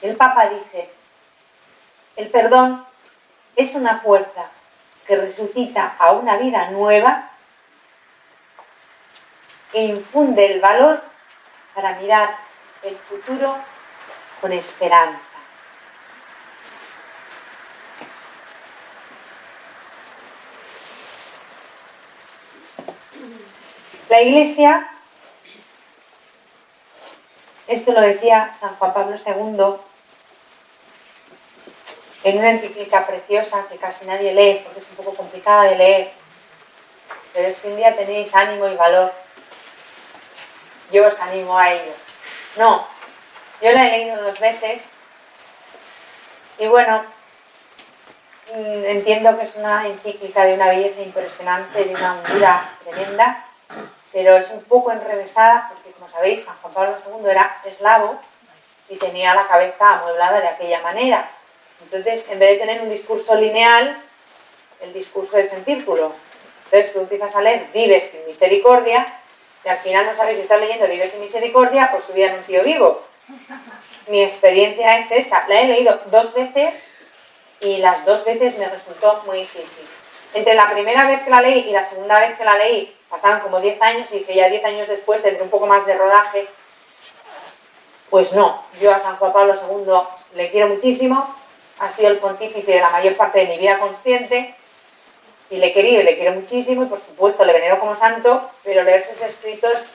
El Papa dice, el perdón es una fuerza que resucita a una vida nueva e infunde el valor para mirar el futuro con esperanza. La Iglesia, esto lo decía San Juan Pablo II en una encíclica preciosa que casi nadie lee porque es un poco complicada de leer, pero si un día tenéis ánimo y valor, yo os animo a ello. No, yo la he leído 2 veces y bueno, entiendo que es una encíclica de una belleza impresionante, de una hondura tremenda, pero es un poco enrevesada porque, como sabéis, San Juan Pablo II era eslavo y tenía la cabeza amueblada de aquella manera. Entonces, en vez de tener un discurso lineal, el discurso es en círculo. Entonces tú empiezas a leer Vives sin misericordia y al final no sabes si estás leyendo Vives sin misericordia o Su vida en un tío vivo. Mi experiencia es esa. La he leído 2 veces y las 2 veces me resultó muy difícil. Entre la primera vez que la leí y la segunda vez que la leí pasaron como 10 años y dije ya 10 años después tendré un poco más de rodaje. Pues no, yo a San Juan Pablo II le quiero muchísimo, ha sido el pontífice de la mayor parte de mi vida consciente y le he querido y le quiero muchísimo y por supuesto le venero como santo, pero leer sus escritos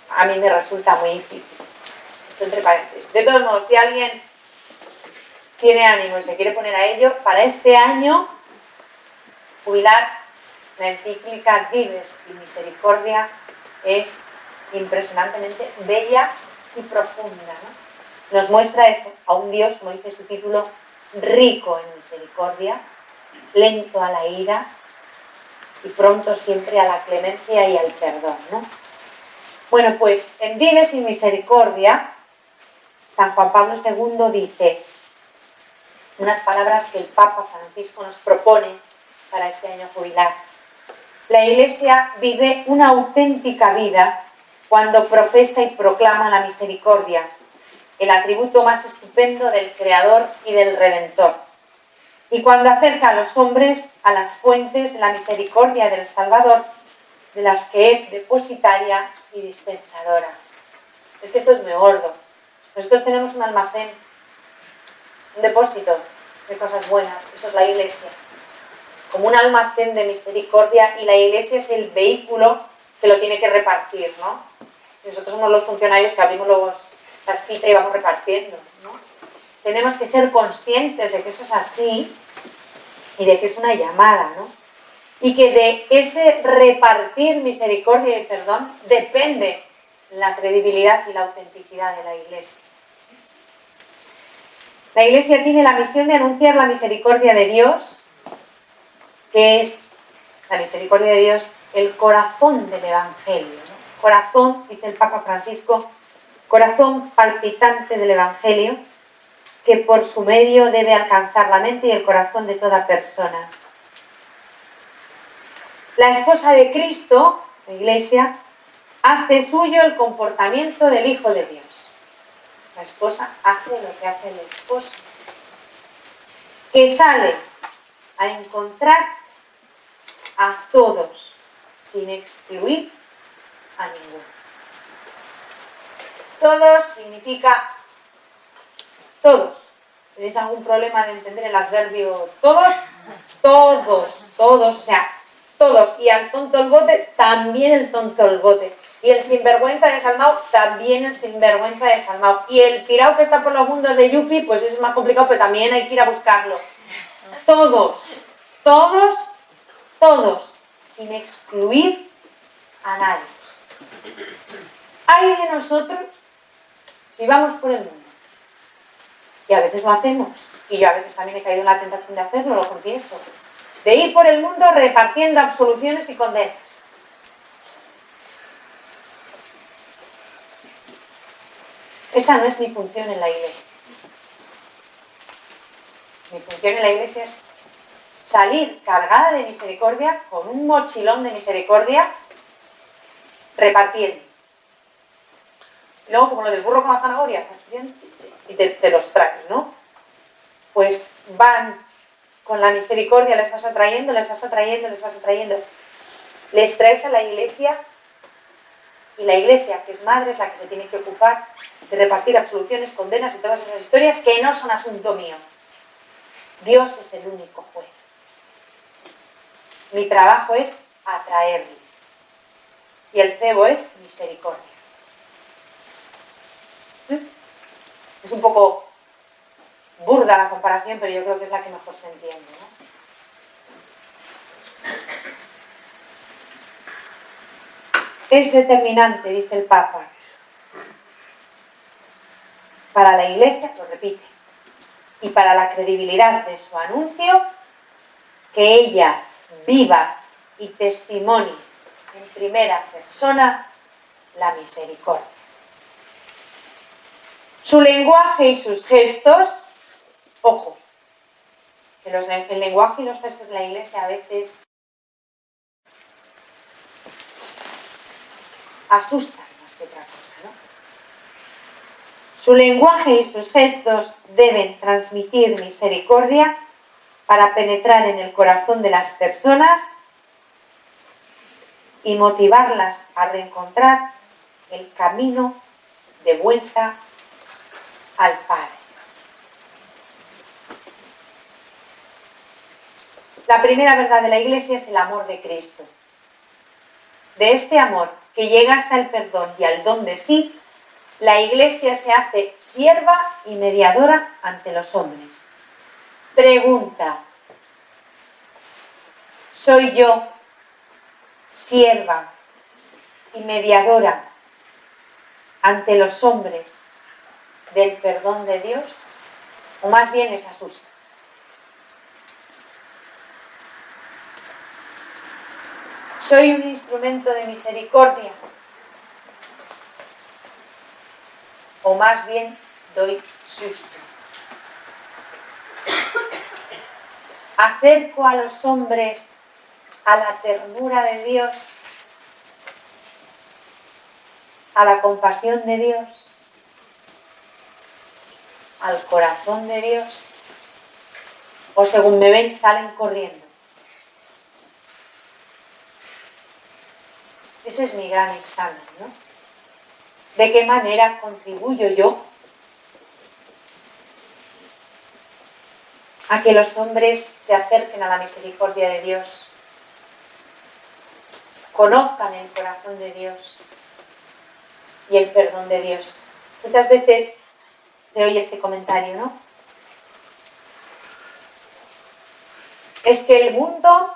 a mí me resulta muy difícil. Esto entre paréntesis. De todos modos, si alguien tiene ánimo y se quiere poner a ello, para este año jubilar la encíclica Vives y Misericordia es impresionantemente bella y profunda, ¿no? Nos muestra eso, a un Dios, como dice su título, rico en misericordia, lento a la ira y pronto siempre a la clemencia y al perdón, ¿no? Bueno, pues en Vive sin Misericordia, San Juan Pablo II dice unas palabras que el Papa Francisco nos propone para este año jubilar. La Iglesia vive una auténtica vida cuando profesa y proclama la misericordia, el atributo más estupendo del Creador y del Redentor, y cuando acerca a los hombres a las fuentes de la misericordia del Salvador, de las que es depositaria y dispensadora. Es que esto es muy gordo. Nosotros tenemos un almacén, un depósito de cosas buenas, eso es la Iglesia, como un almacén de misericordia, y la Iglesia es el vehículo que lo tiene que repartir, ¿no? Nosotros somos los funcionarios que abrimos luego las pitas y vamos repartiendo, ¿no? Tenemos que ser conscientes de que eso es así y de que es una llamada, ¿no? Y que de ese repartir misericordia y perdón depende la credibilidad y la autenticidad de la Iglesia. La Iglesia tiene la misión de anunciar la misericordia de Dios, que es la misericordia de Dios, el corazón del Evangelio, ¿no? Corazón, dice el Papa Francisco, corazón palpitante del Evangelio, que por su medio debe alcanzar la mente y el corazón de toda persona. La esposa de Cristo, la Iglesia, hace suyo el comportamiento del Hijo de Dios. La esposa hace lo que hace el esposo, que sale a encontrar a todos, sin excluir a ninguno. Todos significa todos. ¿Tenéis algún problema de entender el adverbio todos? Todos, todos, o sea, todos. Y al tonto el bote, también el tonto el bote. Y el sinvergüenza desalmado, también el sinvergüenza desalmado. Y el pirao que está por los mundos de Yupi, pues es más complicado, pero también hay que ir a buscarlo. Todos, todos, todos, sin excluir a nadie. Ay de nosotros si vamos por el mundo. Y a veces lo hacemos. Y yo a veces también he caído en la tentación de hacerlo, lo confieso. De ir por el mundo repartiendo absoluciones y condenas. Esa no es mi función en la Iglesia. Mi función en la Iglesia es salir cargada de misericordia, con un mochilón de misericordia, repartiendo. Y luego, como lo del burro con la zanahoria, y te los traes, ¿no? Pues van con la misericordia, les vas atrayendo, les vas atrayendo, les vas atrayendo. Les traes a la Iglesia, y la Iglesia, que es madre, es la que se tiene que ocupar de repartir absoluciones, condenas y todas esas historias que no son asunto mío. Dios es el único juez. Mi trabajo es atraerles. Y el cebo es misericordia. Es un poco burda la comparación, pero yo creo que es la que mejor se entiende, ¿no? Es determinante, dice el Papa, para la Iglesia, lo repite, y para la credibilidad de su anuncio, que ella viva y testimonie en primera persona la misericordia. Su lenguaje y sus gestos, ojo, que el lenguaje y los gestos de la Iglesia a veces asustan más que otra cosa, ¿no? Su lenguaje y sus gestos deben transmitir misericordia para penetrar en el corazón de las personas y motivarlas a reencontrar el camino de vuelta al Padre. La primera verdad de la Iglesia es el amor de Cristo. De este amor que llega hasta el perdón y al don de sí, la Iglesia se hace sierva y mediadora ante los hombres. Pregunta: ¿soy yo sierva y mediadora ante los hombres del perdón de Dios? ¿O más bien les asusta? Soy un instrumento de misericordia. O más bien, doy susto. Acerco a los hombres a la ternura de Dios, a la compasión de Dios, al corazón de Dios, o según me ven salen corriendo. Ese es mi gran examen, ¿no? ¿De qué manera contribuyo yo a que los hombres se acerquen a la misericordia de Dios, conozcan el corazón de Dios y el perdón de Dios? Muchas veces se oye este comentario, ¿no? Es que el mundo,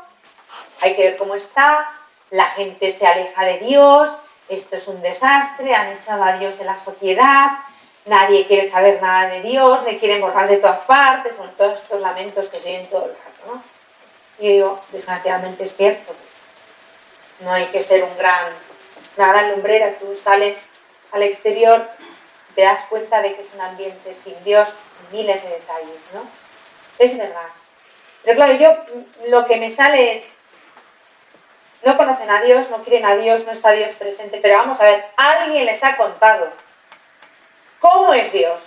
hay que ver cómo está, la gente se aleja de Dios, esto es un desastre, han echado a Dios de la sociedad, nadie quiere saber nada de Dios, le quieren borrar de todas partes, con todos estos lamentos que se oyen todo el rato, ¿no? Y yo digo, desgraciadamente es cierto, no hay que ser una gran lumbrera, tú sales al exterior, te das cuenta de que es un ambiente sin Dios, miles de detalles, ¿no? Es verdad. Pero claro, yo lo que me sale es, no conocen a Dios, no quieren a Dios, no está Dios presente, pero vamos a ver, alguien les ha contado cómo es Dios.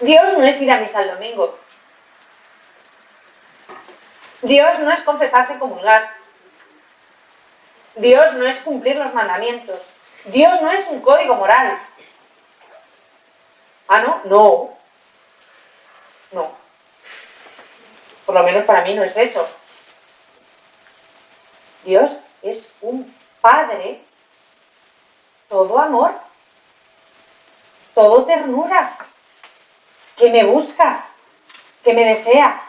Dios no es ir a misa el domingo. Dios no es confesarse y comulgar. Dios no es cumplir los mandamientos. Dios no es un código moral. ¿Ah, no? No. No. Por lo menos para mí no es eso. Dios es un Padre, todo amor, todo ternura, que me busca, que me desea,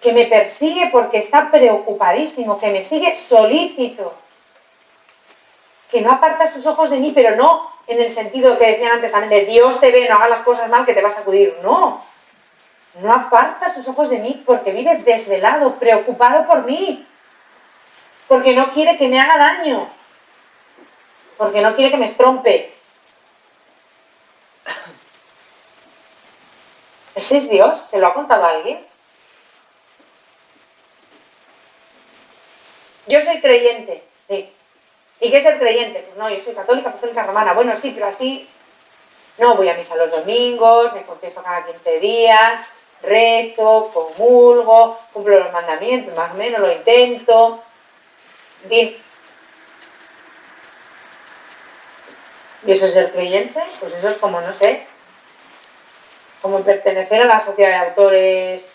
que me persigue porque está preocupadísimo, que me sigue solícito, que no aparta sus ojos de mí, pero no en el sentido que decían antes también de Dios te ve, no hagas las cosas mal que te vas a acudir. No, no aparta sus ojos de mí porque vive desvelado, preocupado por mí, porque no quiere que me haga daño, porque no quiere que me estrompe. ¿Ese es Dios? ¿Se lo ha contado a alguien? Yo soy creyente, sí. ¿Y qué es ser creyente? Pues no, yo soy católica, apostólica romana. Bueno, sí, pero así no voy a misa los domingos, me confieso cada 15 días, rezo, comulgo, cumplo los mandamientos, más o menos lo intento. Bien. ¿Y eso es ser creyente? Pues eso es como, no sé, como pertenecer a la sociedad de autores.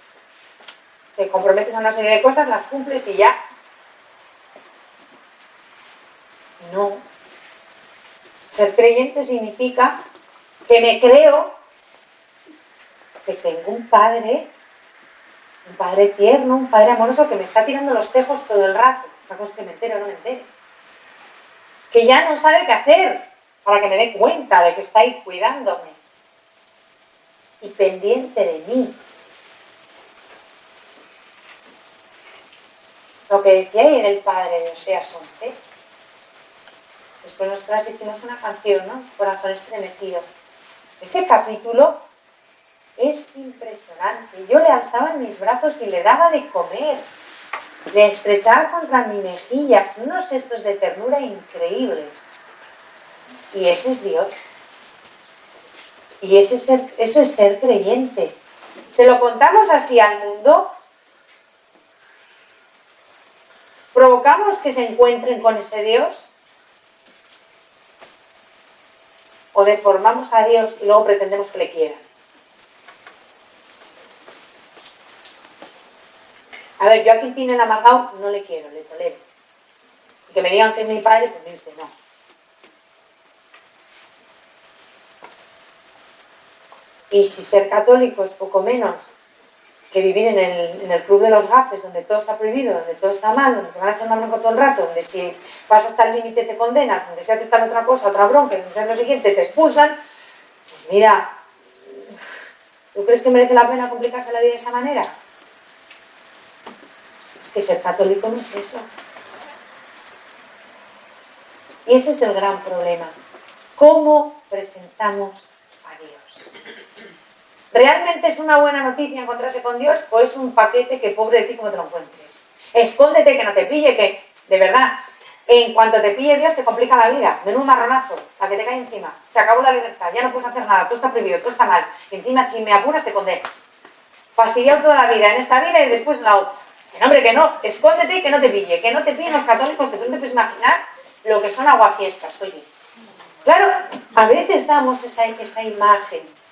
Te comprometes a una serie de cosas, las cumples y ya. No. Ser creyente significa que me creo que tengo un padre tierno, un padre amoroso que me está tirando los tejos todo el rato. Otra cosa es que me entere o no me entere. Que ya no sabe qué hacer para que me dé cuenta de que está ahí cuidándome y pendiente de mí. Lo que decía ahí en el Padre de Oseas 11. Después nosotras hicimos una canción, ¿no? Corazón estremecido. Ese capítulo es impresionante. Yo le alzaba en mis brazos y le daba de comer. Le estrechaba contra mis mejillas. Unos gestos de ternura increíbles. Y ese es Dios. Y eso es ser creyente. ¿Se lo contamos así al mundo? ¿Provocamos que se encuentren con ese Dios? ¿O deformamos a Dios y luego pretendemos que le quieran? A ver, yo a quien tiene el amargado no le quiero, le tolero. Y que me digan que es mi padre, pues me dice no. Y si ser católico es poco menos que vivir en el club de los gafes, donde todo está prohibido, donde todo está mal, donde te van a echar una bronca todo el rato, donde si pasas hasta el límite te condenas, donde si haces tal otra cosa, otra bronca, donde si haces lo siguiente te expulsan, pues mira, ¿tú crees que merece la pena complicarse la vida de esa manera? que ser católico no es eso. Y ese es el gran problema. ¿Cómo presentamos a Dios? ¿Realmente es una buena noticia encontrarse con Dios o es un paquete que pobre de ti como te lo encuentres? Escóndete, que no te pille, que de verdad, en cuanto te pille Dios te complica la vida. Menudo marronazo, la que te cae encima. Se acabó la libertad, ya no puedes hacer nada, todo está prohibido, todo está mal. Y encima, si me apuras, te condenas. Fastidiado toda la vida, en esta vida y después en la otra. Que hombre, que no, escóndete y que no te pille. Que no te pillen los católicos, que tú no te puedes imaginar lo que son aguafiestas, oye. Claro, a veces damos esa imagen.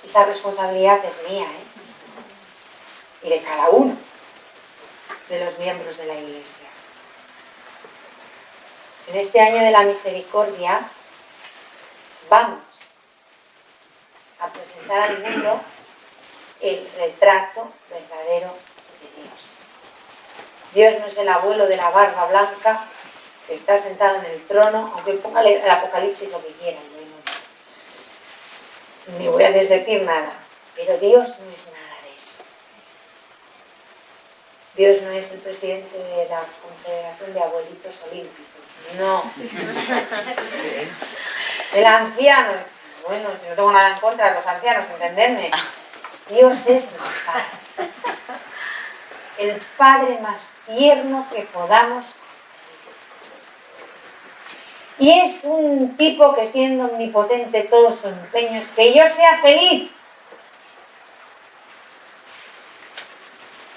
Esa responsabilidad es mía, y de cada uno de los miembros de la Iglesia. En este año de la misericordia vamos a presentar al mundo el retrato verdadero de Dios. Dios no es el abuelo de la barba blanca que está sentado en el trono, aunque ponga el Apocalipsis lo que quiera. Ni voy a desdecir nada, pero Dios no es nada de eso. Dios no es el presidente de la Confederación de Abuelitos Olímpicos, no. El anciano, bueno, si no tengo nada en contra de los ancianos, entendedme. Dios es mi Padre. El Padre más tierno que podamos. Y es un tipo que, siendo omnipotente, todo su empeño es que yo sea feliz.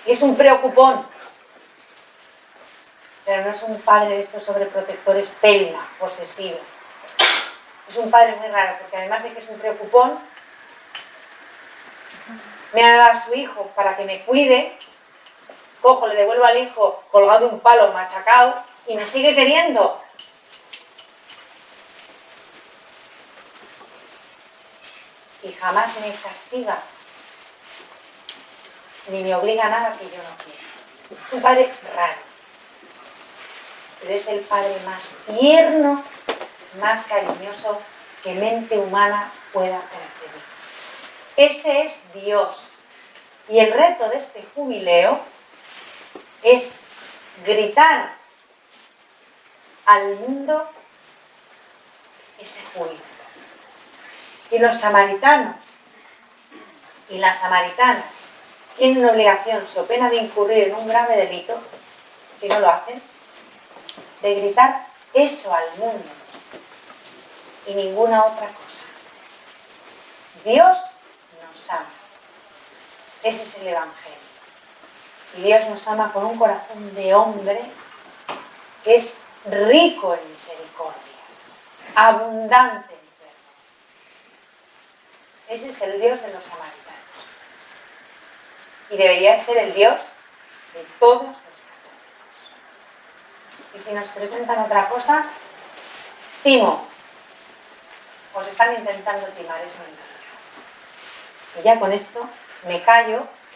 Y es un preocupón. Pero no es un padre de estos sobreprotectores pelma, posesivo. Es un padre muy raro, porque además de que es un preocupón, me ha dado a su hijo para que me cuide. Cojo, le devuelvo al hijo colgado de un palo, machacado, y me sigue queriendo. Y jamás me castiga, ni me obliga a nada que yo no quiera. Es un padre raro, pero es el padre más tierno, más cariñoso que mente humana pueda concebir. Ese es Dios. Y el reto de este jubileo es gritar al mundo ese júbilo. Y los samaritanos y las samaritanas tienen una obligación, so pena de incurrir en un grave delito, si no lo hacen, de gritar eso al mundo y ninguna otra cosa. Dios nos ama. Ese es el Evangelio. Y Dios nos ama con un corazón de hombre que es rico en misericordia, abundante. Ese es el Dios de los samaritanos. Y debería ser el Dios de todos los católicos. Y si nos presentan otra cosa, timo. Os están intentando timar, es mentira. Y ya con esto me callo